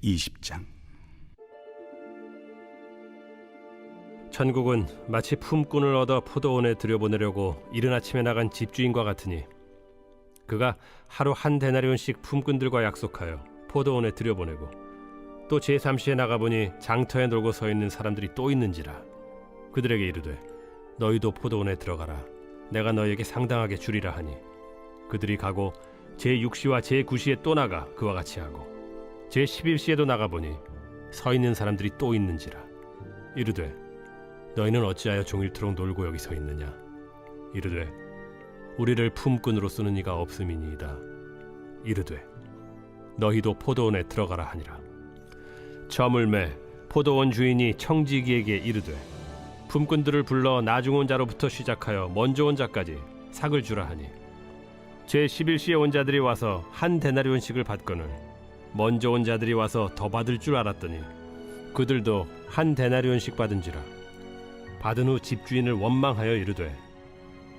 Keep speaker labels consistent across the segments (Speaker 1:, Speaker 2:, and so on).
Speaker 1: 제20장.
Speaker 2: 천국은 마치 품꾼을 얻어 포도원에 들여보내려고 이른 아침에 나간 집주인과 같으니 그가 하루 한 데나리온씩 품꾼들과 약속하여 포도원에 들여보내고 또 제3시에 나가보니 장터에 놀고 서 있는 사람들이 또 있는지라 그들에게 이르되 너희도 포도원에 들어가라 내가 너희에게 상당하게 주리라 하니 그들이 가고 제6시와 제9시에 또 나가 그와 같이 하고 제11시에도 나가보니 서 있는 사람들이 또 있는지라 이르되 너희는 어찌하여 종일토록 놀고 여기 서 있느냐 이르되 우리를 품꾼으로 쓰는 이가 없음이니이다 이르되 너희도 포도원에 들어가라 하니라. 저물매 포도원 주인이 청지기에게 이르되 품꾼들을 불러 나중 온 자로부터 시작하여 먼저 온 자까지 삭을 주라 하니 제11시에 온 자들이 와서 한 데나리온씩을 받거늘 먼저 온 자들이 와서 더 받을 줄 알았더니 그들도 한 데나리온씩 받은지라. 받은 후 집주인을 원망하여 이르되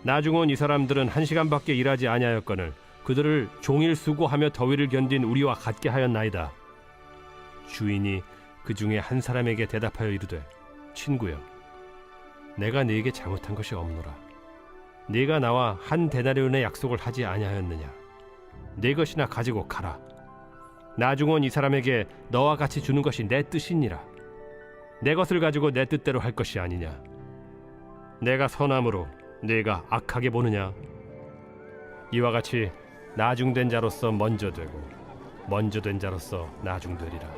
Speaker 2: 나중 온 이 사람들은 1시간밖에 일하지 아니하였거늘 그들을 종일 수고하며 더위를 견딘 우리와 같게 하였나이다. 주인이 그 중에 한 사람에게 대답하여 이르되 친구여 내가 네게 잘못한 것이 없노라. 네가 나와 한 데나리온의 약속을 하지 아니하였느냐. 네 것이나 가지고 가라. 나중 온 이 사람에게 너와 같이 주는 것이 내 뜻이니라. 내 것을 가지고 내 뜻대로 할 것이 아니냐. 내가 선함으로 네가 악하게 보느냐. 이와 같이 나중된 자로서 먼저 되고 먼저 된 자로서 나중되리라.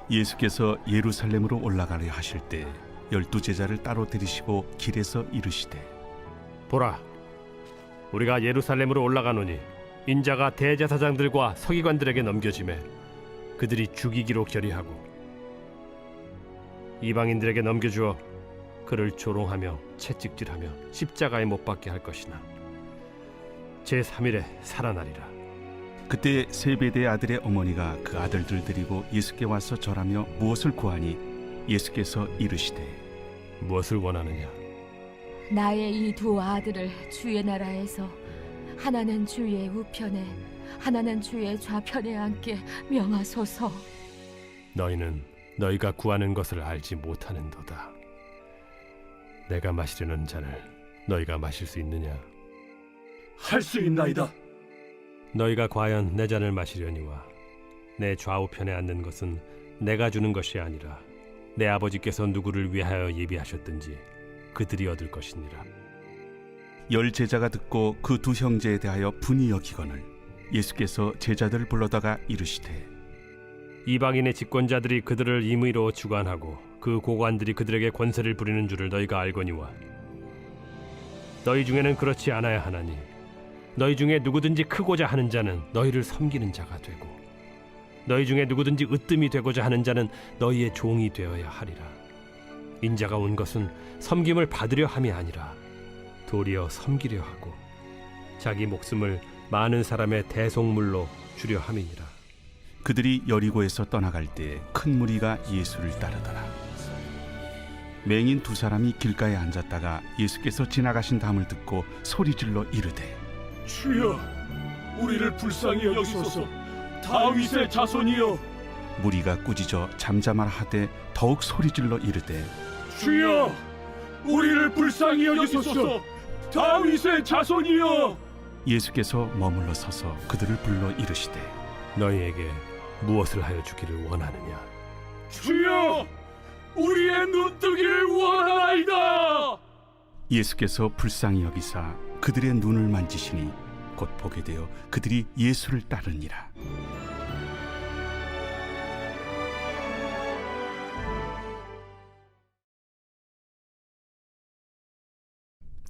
Speaker 1: 예수께서 예루살렘으로 올라가려 하실 때 12 제자를 따로 들이시고 길에서 이르시되
Speaker 2: 보라 우리가 예루살렘으로 올라가노니 인자가 대제사장들과 서기관들에게 넘겨지매 그들이 죽이기로 결의하고 이방인들에게 넘겨주어 그를 조롱하며 채찍질하며 십자가에 못 박게 할 것이나 제3일에 살아나리라.
Speaker 1: 그때 세베대의 아들의 어머니가 그 아들들 데리고 예수께 와서 절하며 무엇을 구하니 예수께서 이르시되
Speaker 2: 무엇을 원하느냐.
Speaker 3: 나의 이 두 아들을 주의 나라에서 하나는 주의 우편에 하나는 주의 좌편에 앉게 명하소서.
Speaker 2: 너희는 너희가 구하는 것을 알지 못하는도다. 내가 마시려는 잔을 너희가 마실 수 있느냐.
Speaker 4: 할 수 있나이다.
Speaker 2: 너희가 과연 내 잔을 마시려니와 내 좌우편에 앉는 것은 내가 주는 것이 아니라 내 아버지께서 누구를 위하여 예비하셨든지 그들이 얻을 것이니라.
Speaker 1: 10 제자가 듣고 그 두 형제에 대하여 분이 여기거늘 예수께서 제자들을 불러다가 이르시되
Speaker 2: 이방인의 집권자들이 그들을 임의로 주관하고 그 고관들이 그들에게 권세를 부리는 줄을 너희가 알거니와 너희 중에는 그렇지 않아야 하나니 너희 중에 누구든지 크고자 하는 자는 너희를 섬기는 자가 되고 너희 중에 누구든지 으뜸이 되고자 하는 자는 너희의 종이 되어야 하리라. 인자가 온 것은 섬김을 받으려 함이 아니라 도리어 섬기려 하고 자기 목숨을 많은 사람의 대속물로 주려 함이니라.
Speaker 1: 그들이 여리고에서 떠나갈 때 큰 무리가 예수를 따르더라. 맹인 2 사람이 길가에 앉았다가 예수께서 지나가신 다음을 듣고 소리질러 이르되
Speaker 4: 주여, 우리를 불쌍히 여기소서. 다윗의 자손이여.
Speaker 1: 무리가 꾸짖어 잠잠하라 하되 더욱 소리질러 이르되
Speaker 4: 주여, 우리를 불쌍히 여기소서. 다윗의 자손이여.
Speaker 1: 예수께서 머물러 서서 그들을 불러 이르시되
Speaker 2: 너희에게 무엇을 하여 주기를 원하느냐.
Speaker 4: 주여, 우리의 눈뜨기를 원하나이다.
Speaker 1: 예수께서 불쌍히 여기사 그들의 눈을 만지시니 곧 보게 되어 그들이 예수를 따르니라.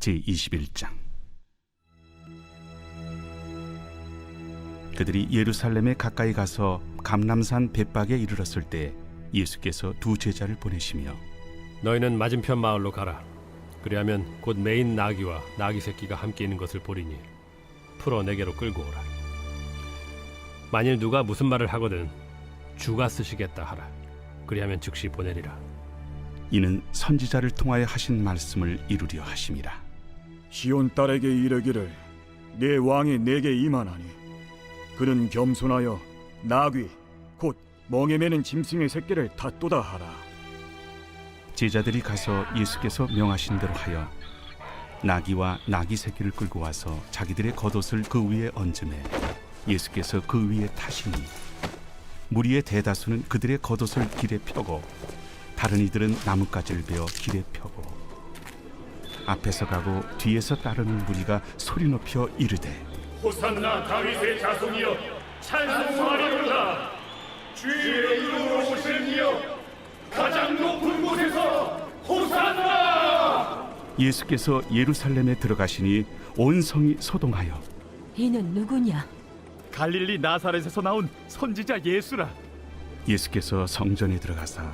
Speaker 1: 제21장. 그들이 예루살렘에 가까이 가서 감람산 벳박에 이르렀을 때 예수께서 2 제자를 보내시며
Speaker 2: 너희는 맞은편 마을로 가라. 그리하면 곧 매인 나귀와 나귀 새끼가 함께 있는 것을 보리니 풀어 내게로 끌고 오라. 만일 누가 무슨 말을 하거든 주가 쓰시겠다 하라. 그리하면 즉시 보내리라.
Speaker 1: 이는 선지자를 통하여 하신 말씀을 이루려 하심이라.
Speaker 5: 시온 딸에게 이르기를 내 왕이 내게 임하나니 그는 겸손하여 나귀 곧 멍에 매는 짐승의 새끼를 닫도다 하라.
Speaker 1: 제자들이 가서 예수께서 명하신 대로 하여 나귀와 나귀 새끼를 끌고 와서 자기들의 겉옷을 그 위에 얹음에 예수께서 그 위에 타시니 무리의 대다수는 그들의 겉옷을 길에 펴고 다른 이들은 나뭇가지를 베어 길에 펴고 앞에서 가고 뒤에서 따르는 무리가 소리 높여 이르되
Speaker 4: 호산나 다윗의 자손이여 찬송하리로다. 주의 이름으로 오시는 이여 가장 높은 곳에서 호산나.
Speaker 1: 예수께서 예루살렘에 들어가시니 온 성이 소동하여
Speaker 3: 이는 누구냐?
Speaker 4: 갈릴리 나사렛에서 나온 선지자 예수라.
Speaker 1: 예수께서 성전에 들어가사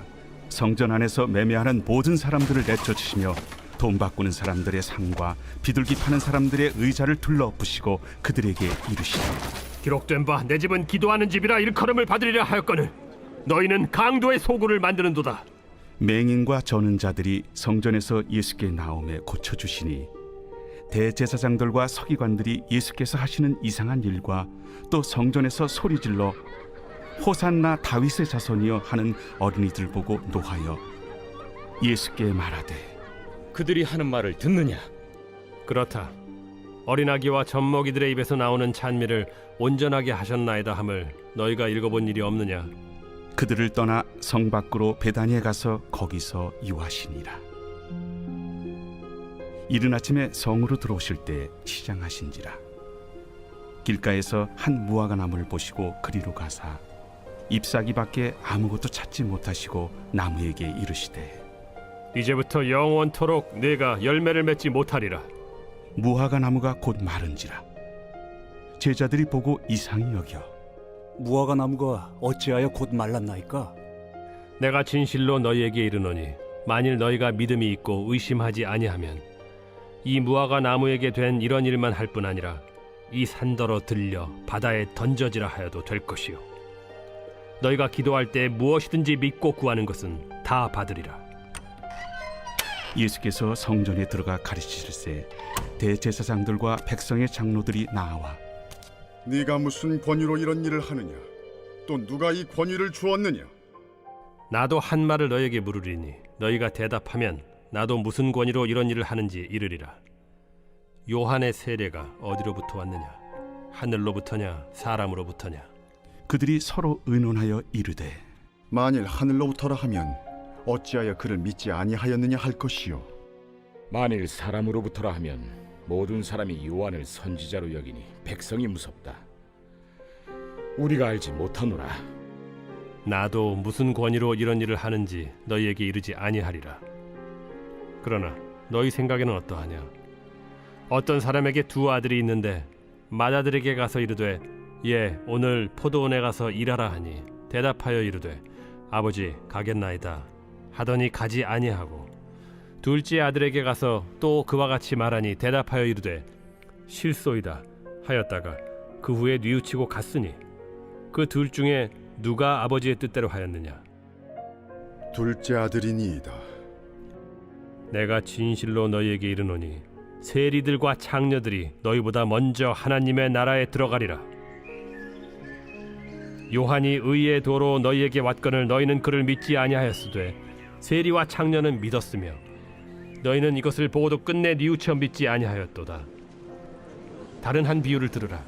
Speaker 1: 성전 안에서 매매하는 모든 사람들을 내쫓으시며 돈 바꾸는 사람들의 상과 비둘기 파는 사람들의 의자를 둘러엎으시고 그들에게 이르시되
Speaker 2: 기록된 바 내 집은 기도하는 집이라 일컬음을 받으리라 하였거늘 너희는 강도의 소굴을 만드는도다.
Speaker 1: 맹인과 저는 자들이 성전에서 예수께 나오매 고쳐주시니 대제사장들과 서기관들이 예수께서 하시는 이상한 일과 또 성전에서 소리질러 호산나 다윗의 자손이여 하는 어린이들 보고 노하여 예수께 말하되
Speaker 6: 그들이 하는 말을 듣느냐?
Speaker 2: 그렇다. 어린아기와 젖먹이들의 입에서 나오는 찬미를 온전하게 하셨나이다 함을 너희가 읽어본 일이 없느냐?
Speaker 1: 그들을 떠나 성 밖으로 베다니에 가서 거기서 유하시니라. 이른 아침에 성으로 들어오실 때 시장하신지라. 길가에서 한 무화과 나무를 보시고 그리로 가사 잎사귀밖에 아무것도 찾지 못하시고 나무에게 이르시되
Speaker 2: 이제부터 영원토록 네가 열매를 맺지 못하리라.
Speaker 1: 무화과 나무가 곧 마른지라. 제자들이 보고 이상히 여겨
Speaker 7: 무화과 나무가 어찌하여 곧 말랐나이까?
Speaker 2: 내가 진실로 너희에게 이르노니 만일 너희가 믿음이 있고 의심하지 아니하면 이 무화과 나무에게 된 이런 일만 할 뿐 아니라 이 산더러 들려 바다에 던져지라 하여도 될 것이요 너희가 기도할 때 무엇이든지 믿고 구하는 것은 다 받으리라.
Speaker 1: 예수께서 성전에 들어가 가르치실세 대제사장들과 백성의 장로들이 나와
Speaker 8: 네가 무슨 권위로 이런 일을 하느냐? 또 누가 이 권위를 주었느냐?
Speaker 2: 나도 한 말을 너희에게 물으리니 너희가 대답하면 나도 무슨 권위로 이런 일을 하는지 이르리라. 요한의 세례가 어디로부터 왔느냐? 하늘로부터냐 사람으로부터냐?
Speaker 1: 그들이 서로 의논하여 이르되
Speaker 8: 만일 하늘로부터라 하면 어찌하여 그를 믿지 아니하였느냐 할 것이요.
Speaker 6: 만일 사람으로부터라 하면 모든 사람이 요한을 선지자로 여기니 백성이 무섭다. 우리가 알지 못하노라.
Speaker 2: 나도 무슨 권위로 이런 일을 하는지 너희에게 이르지 아니하리라. 그러나 너희 생각에는 어떠하냐? 어떤 사람에게 두 아들이 있는데 맏아들에게 가서 이르되 예 오늘 포도원에 가서 일하라 하니 대답하여 이르되 아버지 가겠나이다 하더니 가지 아니하고 둘째 아들에게 가서 또 그와 같이 말하니 대답하여 이르되 실소이다 하였다가 그 후에 뉘우치고 갔으니 그 둘 중에 누가 아버지의 뜻대로 하였느냐?
Speaker 8: 둘째 아들이니이다.
Speaker 2: 내가 진실로 너희에게 이르노니 세리들과 창녀들이 너희보다 먼저 하나님의 나라에 들어가리라. 요한이 의의 도로 너희에게 왔거늘 너희는 그를 믿지 아니하였으되 세리와 창녀는 믿었으며 너희는 이것을 보고도 끝내 뉘우쳐 믿지 아니하였도다. 다른 한 비유를 들으라.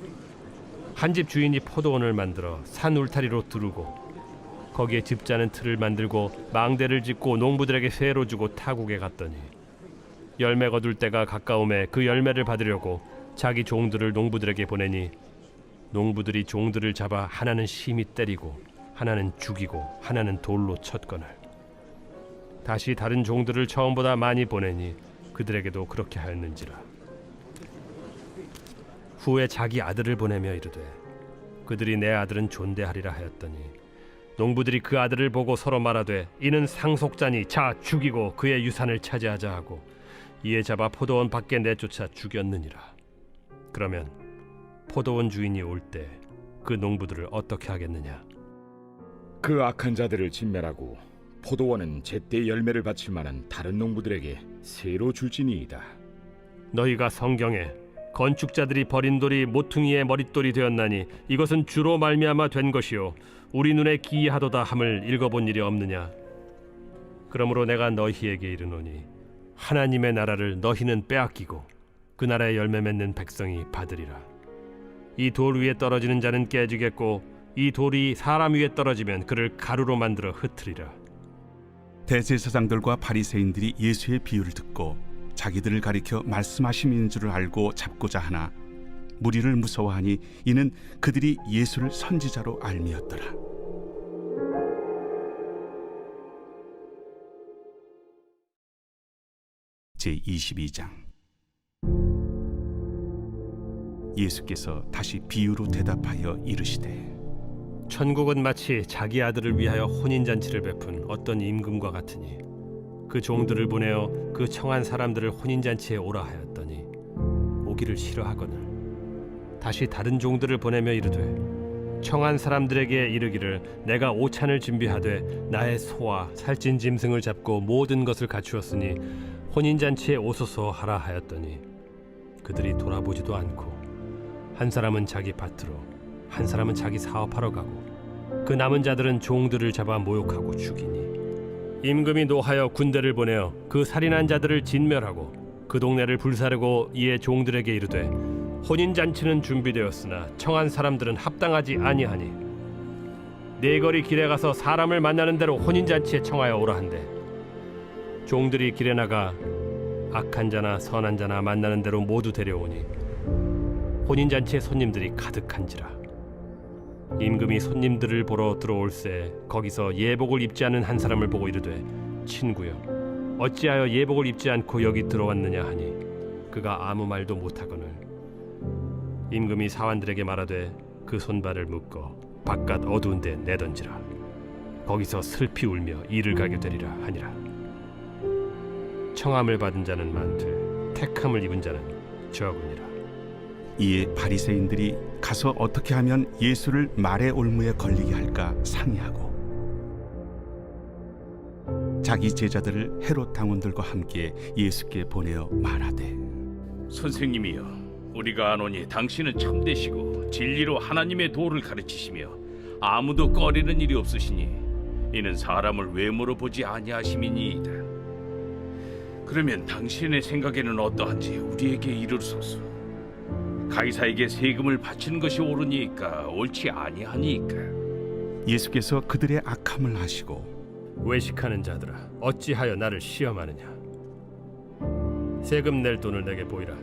Speaker 2: 한 집 주인이 포도원을 만들어 산 울타리로 두르고 거기에 집자는 틀을 만들고 망대를 짓고 농부들에게 세로 주고 타국에 갔더니 열매 거둘 때가 가까움에 그 열매를 받으려고 자기 종들을 농부들에게 보내니 농부들이 종들을 잡아 하나는 심히 때리고 하나는 죽이고 하나는 돌로 쳤거늘 다시 다른 종들을 처음보다 많이 보내니 그들에게도 그렇게 하였는지라. 후에 자기 아들을 보내며 이르되 그들이 내 아들은 존대하리라 하였더니 농부들이 그 아들을 보고 서로 말하되 이는 상속자니 자 죽이고 그의 유산을 차지하자 하고 이에 잡아 포도원 밖에 내쫓아 죽였느니라. 그러면 포도원 주인이 올 때 그 농부들을 어떻게 하겠느냐?
Speaker 6: 그 악한 자들을 진멸하고 포도원은 제때 열매를 바칠 만한 다른 농부들에게 새로 줄지니이다.
Speaker 2: 너희가 성경에 건축자들이 버린 돌이 모퉁이의 머릿돌이 되었나니 이것은 주로 말미암아 된 것이요 우리 눈에 기이하도다 함을 읽어본 일이 없느냐? 그러므로 내가 너희에게 이르노니 하나님의 나라를 너희는 빼앗기고 그 나라의 열매 맺는 백성이 받으리라. 이 돌 위에 떨어지는 자는 깨지겠고 이 돌이 사람 위에 떨어지면 그를 가루로 만들어 흩으리라.
Speaker 1: 대제사장들과 바리새인들이 예수의 비유를 듣고 자기들을 가리켜 말씀하심인 줄을 알고 잡고자 하나 무리를 무서워하니 이는 그들이 예수를 선지자로 알미었더라. 제22장. 예수께서 다시 비유로 대답하여 이르시되
Speaker 2: 천국은 마치 자기 아들을 위하여 혼인잔치를 베푼 어떤 임금과 같으니 그 종들을 보내어 그 청한 사람들을 혼인잔치에 오라 하였더니 오기를 싫어하거늘 다시 다른 종들을 보내며 이르되 청한 사람들에게 이르기를 내가 오찬을 준비하되 나의 소와 살찐 짐승을 잡고 모든 것을 갖추었으니 혼인잔치에 오소서 하라 하였더니 그들이 돌아보지도 않고 한 사람은 자기 밭으로 한 사람은 자기 사업하러 가고 그 남은 자들은 종들을 잡아 모욕하고 죽이니 임금이 노하여 군대를 보내어 그 살인한 자들을 진멸하고 그 동네를 불사르고 이에 종들에게 이르되 혼인잔치는 준비되었으나 청한 사람들은 합당하지 아니하니 네 거리 길에 가서 사람을 만나는 대로 혼인잔치에 청하여 오라 한대 종들이 길에 나가 악한 자나 선한 자나 만나는 대로 모두 데려오니 혼인잔치에 손님들이 가득한지라. 임금이 손님들을 보러 들어올새 거기서 예복을 입지 않은 한 사람을 보고 이르되 친구여 어찌하여 예복을 입지 않고 여기 들어왔느냐 하니 그가 아무 말도 못하거늘 임금이 사환들에게 말하되 그 손발을 묶어 바깥 어두운 데 내던지라. 거기서 슬피 울며 이를 가게 되리라 하니라. 청함을 받은 자는 많되 택함을 입은 자는 적으니라.
Speaker 1: 이에 바리새인들이 가서 어떻게 하면 예수를 말의 올무에 걸리게 할까 상의하고 자기 제자들을 헤롯 당원들과 함께 예수께 보내어 말하되
Speaker 9: 선생님이여 우리가 아노니 당신은 참되시고 진리로 하나님의 도를 가르치시며 아무도 꺼리는 일이 없으시니 이는 사람을 외모로 보지 아니하심이니이다. 그러면 당신의 생각에는 어떠한지 우리에게 이르소서. 가이사에게 세금을 바치는 것이 옳으니까 옳지 아니하니까.
Speaker 1: 예수께서 그들의 악함을 아시고
Speaker 2: 외식하는 자들아 어찌하여 나를 시험하느냐. 세금 낼 돈을 내게 보이라.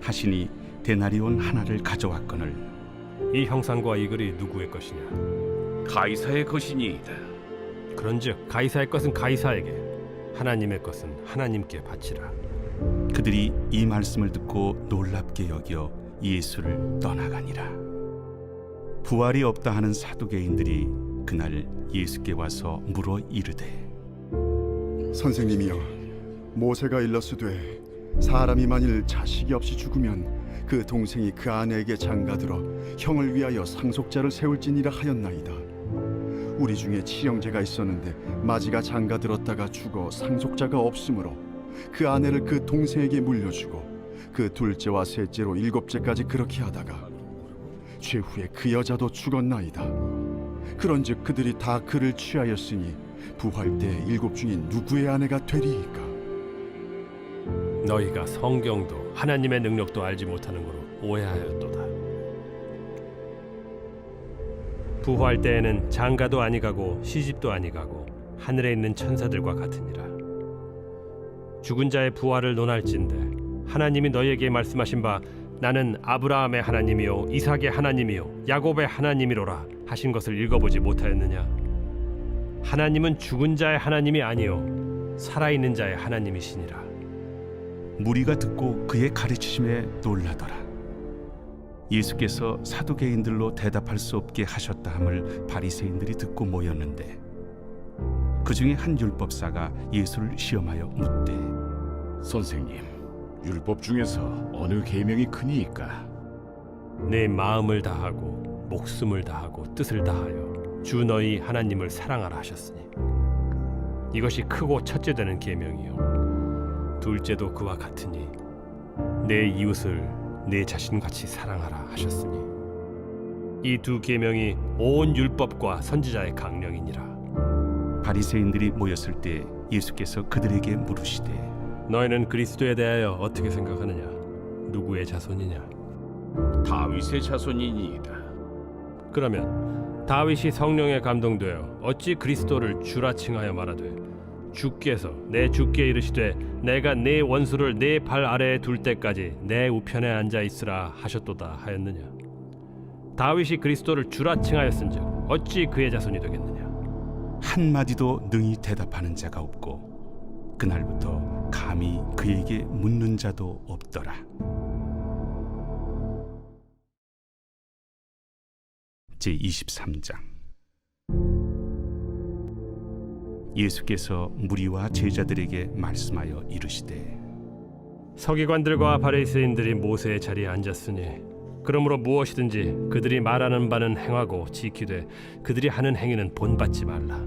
Speaker 1: 하시니 데나리온 하나를 가져왔거늘
Speaker 2: 이 형상과 이 글이 누구의 것이냐.
Speaker 9: 가이사의 것이니이다.
Speaker 2: 그런즉 가이사의 것은 가이사에게 하나님의 것은 하나님께 바치라.
Speaker 1: 그들이 이 말씀을 듣고 놀랍게 여겨 예수를 떠나가니라. 부활이 없다 하는 사두개인들이 그날 예수께 와서 물어 이르되
Speaker 8: 선생님이여 모세가 일렀으되 사람이 만일 자식이 없이 죽으면 그 동생이 그 아내에게 장가들어 형을 위하여 상속자를 세울지니라 하였나이다. 우리 중에 친형제가 있었는데 마지가 장가들었다가 죽어 상속자가 없으므로 그 아내를 그 동생에게 물려주고 그 둘째와 셋째로 일곱째까지 그렇게 하다가 최후에 그 여자도 죽었나이다. 그런즉 그들이 다 그를 취하였으니 부활 때 일곱 중인 누구의 아내가 되리이까?
Speaker 2: 너희가 성경도 하나님의 능력도 알지 못하는 거로 오해하였도다. 부활 때에는 장가도 아니가고 시집도 아니가고 하늘에 있는 천사들과 같으니라. 죽은 자의 부활을 논할진대 하나님이 너희에게 말씀하신 바 나는 아브라함의 하나님이요 이삭의 하나님이요 야곱의 하나님이로라 하신 것을 읽어보지 못하였느냐. 하나님은 죽은 자의 하나님이 아니요 살아있는 자의 하나님이시니라.
Speaker 1: 무리가 듣고 그의 가르치심에 놀라더라. 예수께서 사두개인들로 대답할 수 없게 하셨다 함을 바리새인들이 듣고 모였는데 그 중에 한 율법사가 예수를 시험하여 묻되
Speaker 6: 선생님, 율법 중에서 어느 계명이 크니이까?
Speaker 2: 내 마음을 다하고 목숨을 다하고 뜻을 다하여 주 너희 하나님을 사랑하라 하셨으니 이것이 크고 첫째 되는 계명이요 둘째도 그와 같으니 내 이웃을 내 자신같이 사랑하라 하셨으니 이 두 계명이 온 율법과 선지자의 강령이니라.
Speaker 1: 바리새인들이 모였을 때 예수께서 그들에게 물으시되
Speaker 2: 너희는 그리스도에 대하여 어떻게 생각하느냐? 누구의 자손이냐?
Speaker 9: 다윗의 자손이니이다.
Speaker 2: 그러면 다윗이 성령에 감동되어 어찌 그리스도를 주라 칭하여 말하되 주께서 내 주께 이르시되 내가 네 원수를 네 발 아래에 둘 때까지 내 우편에 앉아 있으라 하셨도다 하였느냐? 다윗이 그리스도를 주라 칭하였은즉 어찌 그의 자손이 되겠느냐?
Speaker 1: 한마디도 능히 대답하는 자가 없고 그날부터 감히 그에게 묻는 자도 없더라. 제23장. 예수께서 무리와 제자들에게 말씀하여 이르시되
Speaker 2: 서기관들과 바리새인들이 모세의 자리에 앉았으니 그러므로 무엇이든지 그들이 말하는 바는 행하고 지키되 그들이 하는 행위는 본받지 말라.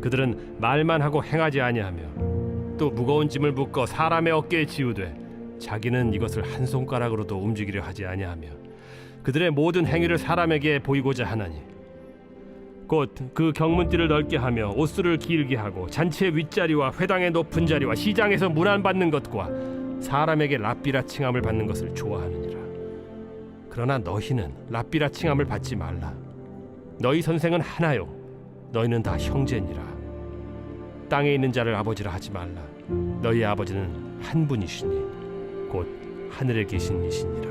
Speaker 2: 그들은 말만 하고 행하지 아니하며 또 무거운 짐을 묶어 사람의 어깨에 지우되 자기는 이것을 한 손가락으로도 움직이려 하지 아니하며 그들의 모든 행위를 사람에게 보이고자 하나니 곧 그 경문띠를 넓게 하며 옷수를 길게 하고 잔치의 윗자리와 회당의 높은 자리와 시장에서 문안받는 것과 사람에게 랍비라 칭함을 받는 것을 좋아하느니라. 그러나 너희는 랍비라 칭함을 받지 말라. 너희 선생은 하나요 너희는 다 형제니라. 땅에 있는 자를 아버지라 하지 말라. 너희 아버지는 한 분이시니 곧 하늘에 계신 이시니라.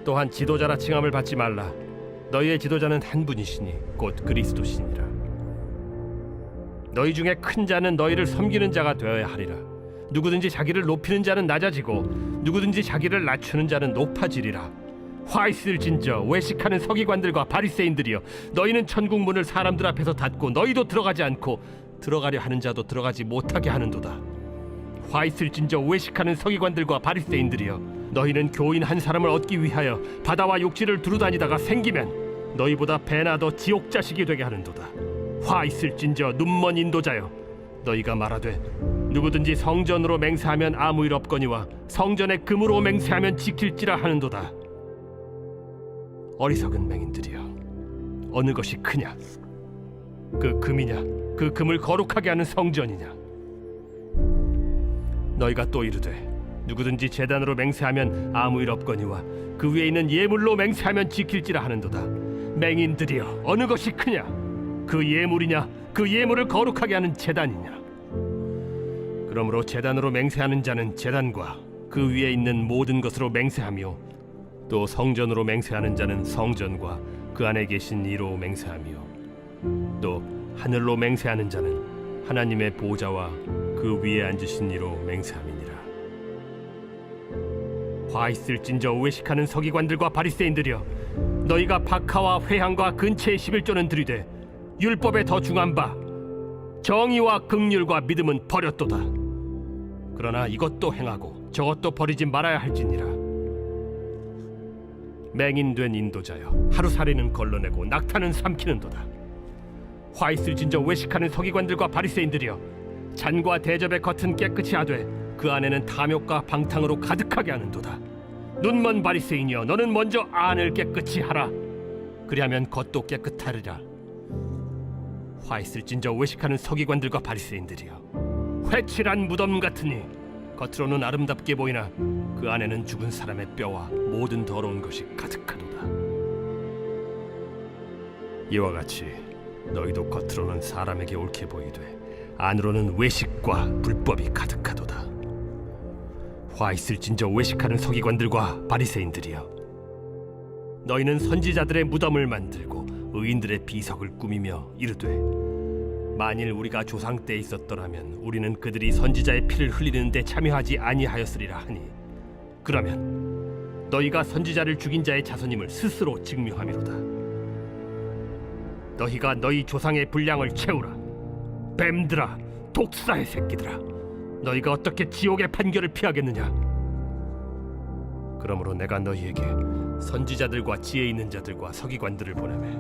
Speaker 2: 또한 지도자라 칭함을 받지 말라. 너희의 지도자는 한 분이시니 곧 그리스도시니라. 너희 중에 큰 자는 너희를 섬기는 자가 되어야 하리라. 누구든지 자기를 높이는 자는 낮아지고 누구든지 자기를 낮추는 자는 높아지리라. 화 있을진저 외식하는 서기관들과 바리새인들이여, 너희는 천국 문을 사람들 앞에서 닫고 너희도 들어가지 않고 들어가려 하는 자도 들어가지 못하게 하는도다. 화 있을진저 외식하는 서기관들과 바리새인들이여, 너희는 교인 한 사람을 얻기 위하여 바다와 육지를 두루다니다가 생기면 너희보다 배나 더 지옥 자식이 되게 하는도다. 화 있을진저 눈먼 인도자여, 너희가 말하되 누구든지 성전으로 맹세하면 아무 일 없거니와 성전에 금으로 맹세하면 지킬지라 하는도다. 어리석은 맹인들이여, 어느 것이 크냐? 그 금이냐? 그 금을 거룩하게 하는 성전이냐? 너희가 또 이르되 누구든지 제단으로 맹세하면 아무 일 없거니와 그 위에 있는 예물로 맹세하면 지킬지라 하는도다. 맹인들이여, 어느 것이 크냐? 그 예물이냐? 그 예물을 거룩하게 하는 제단이냐? 그러므로 제단으로 맹세하는 자는 제단과 그 위에 있는 모든 것으로 맹세하며 또 성전으로 맹세하는 자는 성전과 그 안에 계신 이로 맹세하며 또 하늘로 맹세하는 자는 하나님의 보좌와 그 위에 앉으신 이로 맹세함이니라. 화 있을진저 외식하는 서기관들과 바리새인들이여, 너희가 박하와 회향과 근체의 11조는 들이되 율법에 더 중한 바 정의와 긍휼과 믿음은 버렸도다. 그러나 이것도 행하고 저것도 버리지 말아야 할지니라. 맹인된 인도자여, 하루살이는 걸러내고 낙타는 삼키는도다. 화 있을진저 외식하는 서기관들과 바리새인들이여, 잔과 대접의 겉은 깨끗이 하되 그 안에는 탐욕과 방탕으로 가득하게 하는도다. 눈먼 바리새인이여, 너는 먼저 안을 깨끗이 하라. 그리하면 겉도 깨끗하리라. 화 있을진저 외식하는 서기관들과 바리새인들이여, 회칠한 무덤 같으니 겉으로는 아름답게 보이나 그 안에는 죽은 사람의 뼈와 모든 더러운 것이 가득하도다. 이와 같이 너희도 겉으로는 사람에게 옳게 보이되 안으로는 외식과 불법이 가득하도다. 화 있을진저 외식하는 서기관들과 바리새인들이여, 너희는 선지자들의 무덤을 만들고 의인들의 비석을 꾸미며 이르되 만일 우리가 조상 때에 있었더라면 우리는 그들이 선지자의 피를 흘리는 데 참여하지 아니하였으리라 하니, 그러면 너희가 선지자를 죽인 자의 자손임을 스스로 증명함이로다. 너희가 너희 조상의 분량을 채우라. 뱀들아, 독사의 새끼들아, 너희가 어떻게 지옥의 판결을 피하겠느냐? 그러므로 내가 너희에게 선지자들과 지혜 있는 자들과 서기관들을 보내매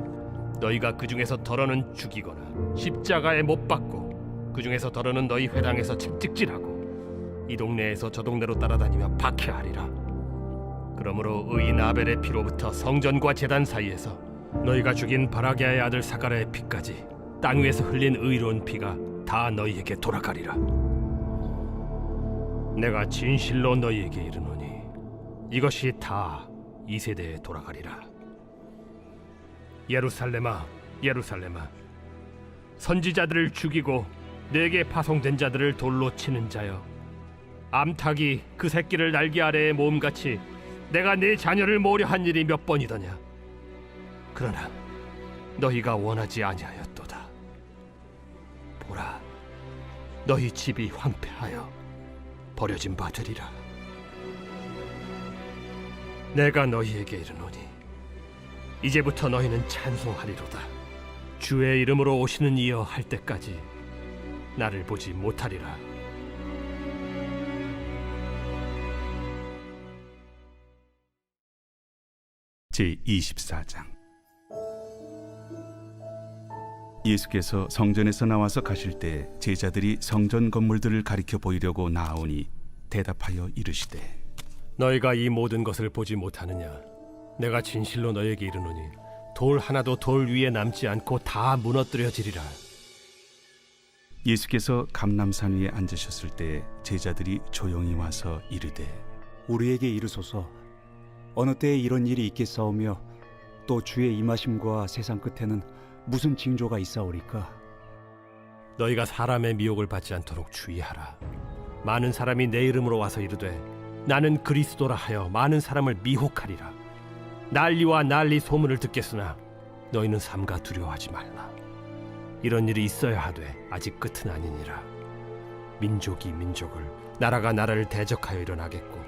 Speaker 2: 너희가 그 중에서 덜어는 죽이거나 십자가에 못 박고 그 중에서 덜어는 너희 회당에서 채찍질하고 이 동네에서 저 동네로 따라다니며 박해하리라. 그러므로 의인 아벨의 피로부터 성전과 제단 사이에서 너희가 죽인 바라게아의 아들 사가랴의 피까지 땅 위에서 흘린 의로운 피가 다 너희에게 돌아가리라. 내가 진실로 너희에게 이르노니 이것이 다 이 세대에 돌아가리라. 예루살렘아, 예루살렘아, 선지자들을 죽이고 내게 파송된 자들을 돌로 치는 자여, 암탉이 그 새끼를 날개 아래에 모음같이 내가 네 자녀를 모으려 한 일이 몇 번이더냐. 그러나 너희가 원하지 아니하였도다. 보라, 너희 집이 황폐하여 버려진 바 되리라. 내가 너희에게 이르노니 이제부터 너희는 찬송하리로다. 주의 이름으로 오시는 이여 할 때까지 나를 보지 못하리라.
Speaker 1: 제24장. 예수께서 성전에서 나와서 가실 때 제자들이 성전 건물들을 가리켜 보이려고 나아오니 대답하여 이르시되,
Speaker 2: 너희가 이 모든 것을 보지 못하느냐? 내가 진실로 너희에게 이르노니 돌 하나도 돌 위에 남지 않고 다 무너뜨려지리라.
Speaker 1: 예수께서 감람산 위에 앉으셨을 때 제자들이 조용히 와서 이르되,
Speaker 7: 우리에게 이르소서 어느 때에 이런 일이 있겠사오며 또 주의 임하심과 세상 끝에는 무슨 징조가 있사오리까?
Speaker 2: 너희가 사람의 미혹을 받지 않도록 주의하라. 많은 사람이 내 이름으로 와서 이르되 나는 그리스도라 하여 많은 사람을 미혹하리라. 난리와 난리 소문을 듣겠으나 너희는 삼가 두려워하지 말라. 이런 일이 있어야 하되 아직 끝은 아니니라. 민족이 민족을, 나라가 나라를 대적하여 일어나겠고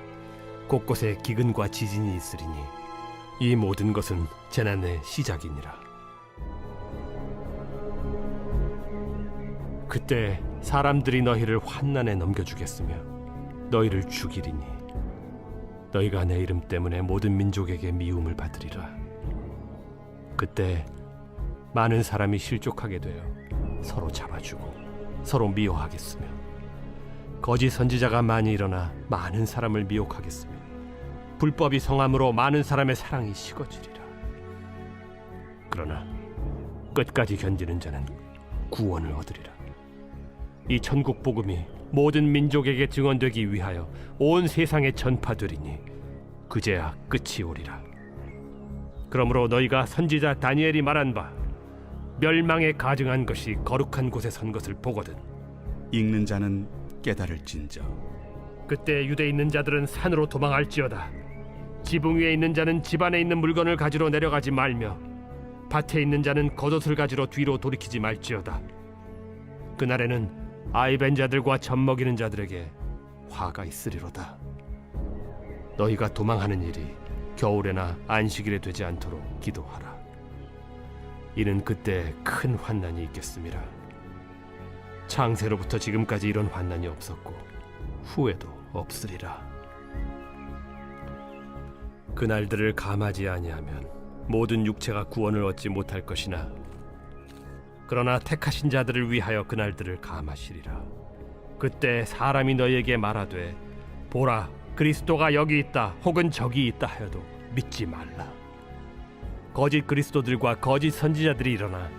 Speaker 2: 곳곳에 기근과 지진이 있으리니 이 모든 것은 재난의 시작이니라. 그때 사람들이 너희를 환난에 넘겨주겠으며 너희를 죽이리니 너희가 내 이름 때문에 모든 민족에게 미움을 받으리라. 그때 많은 사람이 실족하게 되어 서로 잡아주고 서로 미워하겠으며 거짓 선지자가 많이 일어나 많은 사람을 미혹하겠으며 불법이 성함으로 많은 사람의 사랑이 식어지리라. 그러나 끝까지 견디는 자는 구원을 얻으리라. 이 천국 복음이 모든 민족에게 증언되기 위하여 온 세상에 전파되리니 그제야 끝이 오리라. 그러므로 너희가 선지자 다니엘이 말한 바 멸망에 가증한 것이 거룩한 곳에 선 것을 보거든
Speaker 1: 읽는 자는 깨달을진저.
Speaker 2: 그때 유대에 있는 자들은 산으로 도망할지어다. 지붕 위에 있는 자는 집 안에 있는 물건을 가지러 내려가지 말며 밭에 있는 자는 겉옷을 가지러 뒤로 돌이키지 말지어다. 그날에는 아이벤 자들과 젖 먹이는 자들에게 화가 있으리로다. 너희가 도망하는 일이 겨울에나 안식일에 되지 않도록 기도하라. 이는 그때 큰 환난이 있겠음이라. 창세로부터 지금까지 이런 환난이 없었고 후에도 없으리라. 그날들을 감하지 아니하면 모든 육체가 구원을 얻지 못할 것이나 그러나 택하신 자들을 위하여 그날들을 감하시리라. 그때 사람이 너희에게 말하되 보라, 그리스도가 여기 있다 혹은 저기 있다 하여도 믿지 말라. 거짓 그리스도들과 거짓 선지자들이 일어나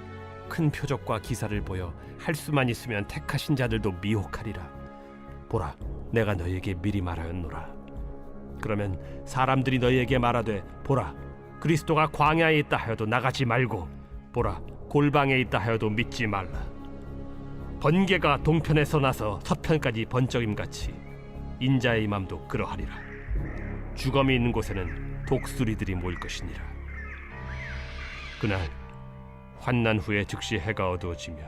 Speaker 2: 큰 표적과 기사를 보여 할 수만 있으면 택하신 자들도 미혹하리라. 보라, 내가 너희에게 미리 말하였노라. 그러면 사람들이 너희에게 말하되 보라, 그리스도가 광야에 있다 하여도 나가지 말고 보라, 골방에 있다 하여도 믿지 말라. 번개가 동편에서 나서 서편까지 번쩍임같이 인자의 맘도 그러하리라. 주검이 있는 곳에는 독수리들이 모일 것이니라. 그날 환난 후에 즉시 해가 어두워지며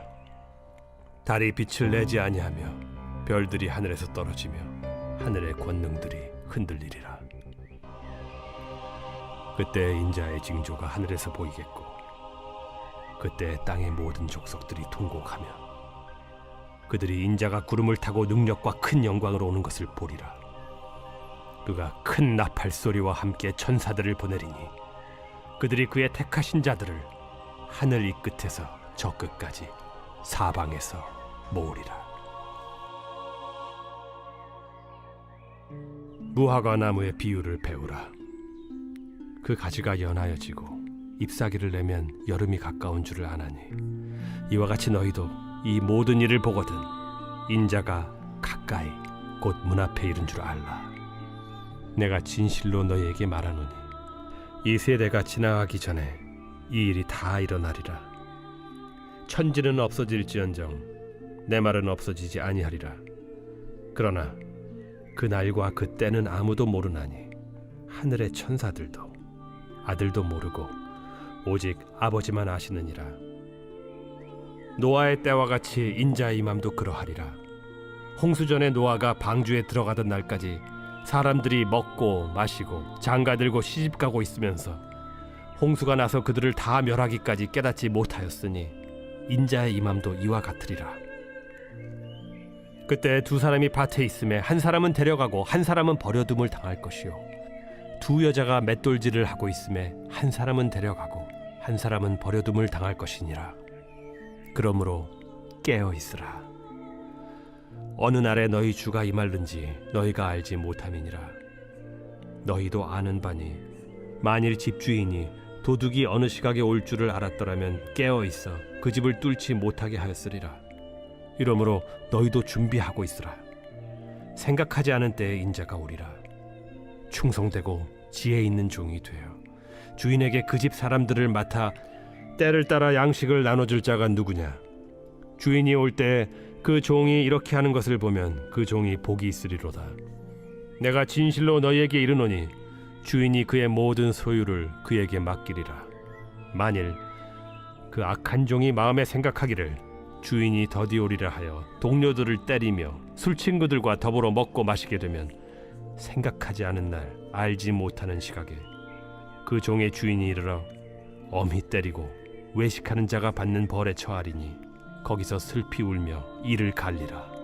Speaker 2: 달이 빛을 내지 아니하며 별들이 하늘에서 떨어지며 하늘의 권능들이 흔들리리라. 그때 인자의 징조가 하늘에서 보이겠고 그때 땅의 모든 족속들이 통곡하며 그들이 인자가 구름을 타고 능력과 큰 영광으로 오는 것을 보리라. 그가 큰 나팔 소리와 함께 천사들을 보내리니 그들이 그의 택하신 자들을 하늘 이 끝에서 저 끝까지 사방에서 모으리라. 무화과 나무의 비유를 배우라. 그 가지가 연하여지고 잎사귀를 내면 여름이 가까운 줄을 아나니 이와 같이 너희도 이 모든 일을 보거든 인자가 가까이 곧 문 앞에 이른 줄 알라. 내가 진실로 너희에게 말하노니 이 세대가 지나가기 전에 이 일이 다 일어나리라. 천지는 없어질지언정 내 말은 없어지지 아니하리라. 그러나 그 날과 그 때는 아무도 모르나니 하늘의 천사들도 아들도 모르고 오직 아버지만 아시느니라. 노아의 때와 같이 인자의 임함도 그러하리라. 홍수전에 노아가 방주에 들어가던 날까지 사람들이 먹고 마시고 장가들고 시집가고 있으면서 홍수가 나서 그들을 다 멸하기까지 깨닫지 못하였으니 인자의 임함도 이와 같으리라. 그때 두 사람이 밭에 있음에 한 사람은 데려가고 한 사람은 버려둠을 당할 것이요 두 여자가 맷돌질을 하고 있음에 한 사람은 데려가고 한 사람은 버려둠을 당할 것이니라. 그러므로 깨어 있으라. 어느 날에 너희 주가 임할는지 너희가 알지 못함이니라. 너희도 아는 바니 만일 집주인이 도둑이 어느 시각에 올 줄을 알았더라면 깨어 있어 그 집을 뚫지 못하게 하였으리라. 이러므로 너희도 준비하고 있으라. 생각하지 않은 때에 인자가 오리라. 충성되고 지혜 있는 종이 되어 주인에게 그 집 사람들을 맡아 때를 따라 양식을 나눠줄 자가 누구냐. 주인이 올 때 그 종이 이렇게 하는 것을 보면 그 종이 복이 있으리로다. 내가 진실로 너희에게 이르노니 주인이 그의 모든 소유를 그에게 맡기리라. 만일 그 악한 종이 마음에 생각하기를 주인이 더디 오리라 하여 동료들을 때리며 술 친구들과 더불어 먹고 마시게 되면 생각하지 않은 날 알지 못하는 시각에 그 종의 주인이 이르러 엄히 때리고 외식하는 자가 받는 벌에 처하리니 거기서 슬피 울며 이를 갈리라.